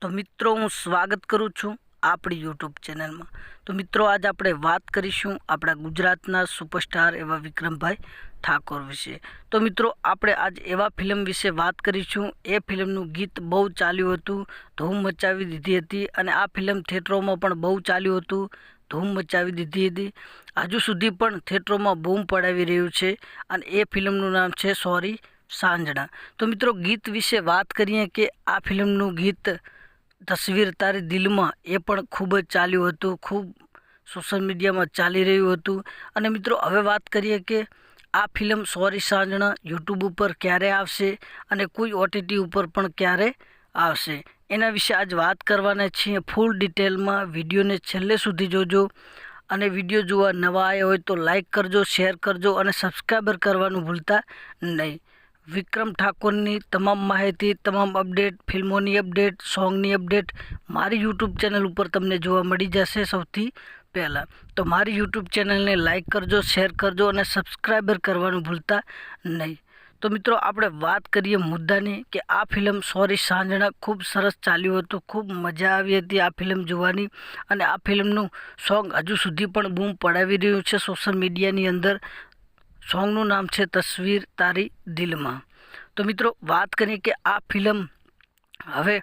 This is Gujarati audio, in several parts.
તો મિત્રો હું સ્વાગત કરું છું આપણી યુટ્યુબ ચેનલમાં। તો મિત્રો આજ આપણે વાત કરીશું આપણા ગુજરાતના સુપરસ્ટાર એવા વિક્રમભાઈ ઠાકોર વિશે। તો મિત્રો આપણે આજ એવા ફિલ્મ વિશે વાત કરીશું। એ ફિલ્મનું ગીત બહુ ચાલ્યું હતું, ધૂમ મચાવી દીધી હતી અને આ ફિલ્મ થિયેટરોમાં પણ બહુ ચાલ્યું હતું, ધૂમ મચાવી દીધી હતી। હજુ સુધી પણ થિયેટરોમાં બૂમ પડાવી રહ્યું છે અને એ ફિલ્મનું નામ છે સોરી સાંજણા। તો મિત્રો ગીત વિશે વાત કરીએ કે આ ફિલ્મનું ગીત તસવીર તારી દિલમાં એ પણ ખૂબ જ ચાલ્યું હતું, ખૂબ સોશિયલ મીડિયામાં ચાલી રહ્યું હતું। અને મિત્રો હવે વાત કરીએ કે આ ફિલ્મ સોરી સાંજણા યુટ્યુબ ઉપર ક્યારે આવશે અને કોઈ ઓટીટી ઉપર પણ ક્યારે આવશે, એના વિશે આજ વાત કરવાના છીએ ફૂલ ડિટેલમાં। વિડીયોને છેલ્લે સુધી જોજો અને વિડીયો જોવા નવા આવ્યા હોય તો લાઈક કરજો, શેર કરજો અને સબસ્ક્રાઈબર કરવાનું ભૂલતા નહીં। વિક્રમ ઠાકોરની તમામ માહિતી, તમામ અપડેટ, ફિલ્મોની અપડેટ, સોંગની અપડેટ મારી યુટ્યુબ ચેનલ ઉપર તમને જોવા મળી જશે સૌથી પહેલાં। તો મારી યુટ્યુબ ચેનલને લાઈક કરજો, શેર કરજો અને સબસ્ક્રાઈબર કરવાનું ભૂલતા નહીં। તો મિત્રો આપણે વાત કરીએ મુદ્દાની કે આ ફિલ્મ સોરી સાંજણા ખૂબ સરસ ચાલ્યું હતું, ખૂબ મજા આવી હતી આ ફિલ્મ જોવાની અને આ ફિલ્મનું સોંગ હજુ સુધી પણ બૂમ પડાવી રહ્યું છે સોશિયલ મીડિયાની અંદર। સોંગનું નામ છે તસવીર તારી દિલમાં। તો મિત્રો વાત કરીએ કે આ ફિલ્મ હવે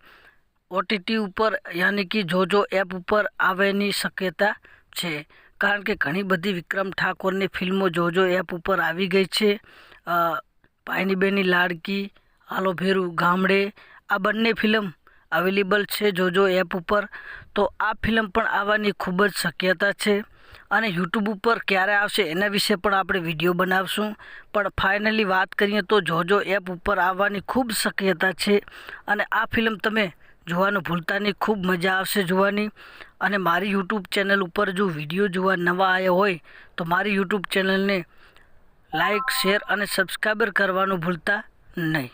ઓટીટી ઉપર યાની કે જોજો એપ ઉપર આવવાની શક્યતા છે, કારણ કે ઘણી બધી વિક્રમ ઠાકોરની ફિલ્મો જોજો એપ ઉપર આવી ગઈ છે। ભાઈની બેની લાડકી, હાલો ભેરું ગામડે, આ બંને ફિલ્મ અવેલેબલ છે જોજો એપ ઉપર। તો આ ફિલ્મ પણ આવવાની ખૂબ જ શક્યતા છે અને યુટ્યુબ ઉપર ક્યારે આવશે એના વિશે પણ આપણે વિડીયો બનાવશું, પણ ફાઇનલી વાત કરીએ તો જોજો એપ ઉપર આવવાની ખૂબ શક્યતા છે અને આ ફિલ્મ તમે જોવાનું ભૂલતા નહીં, ખૂબ મજા આવશે જોવાની। અને મારી યુટ્યુબ ચેનલ ઉપર જો વિડીયો જોવા નવા આવ્યા હોય તો મારી યુટ્યુબ ચેનલને લાઈક, શેર અને સબસ્ક્રાઈબર કરવાનું ભૂલતા નહીં।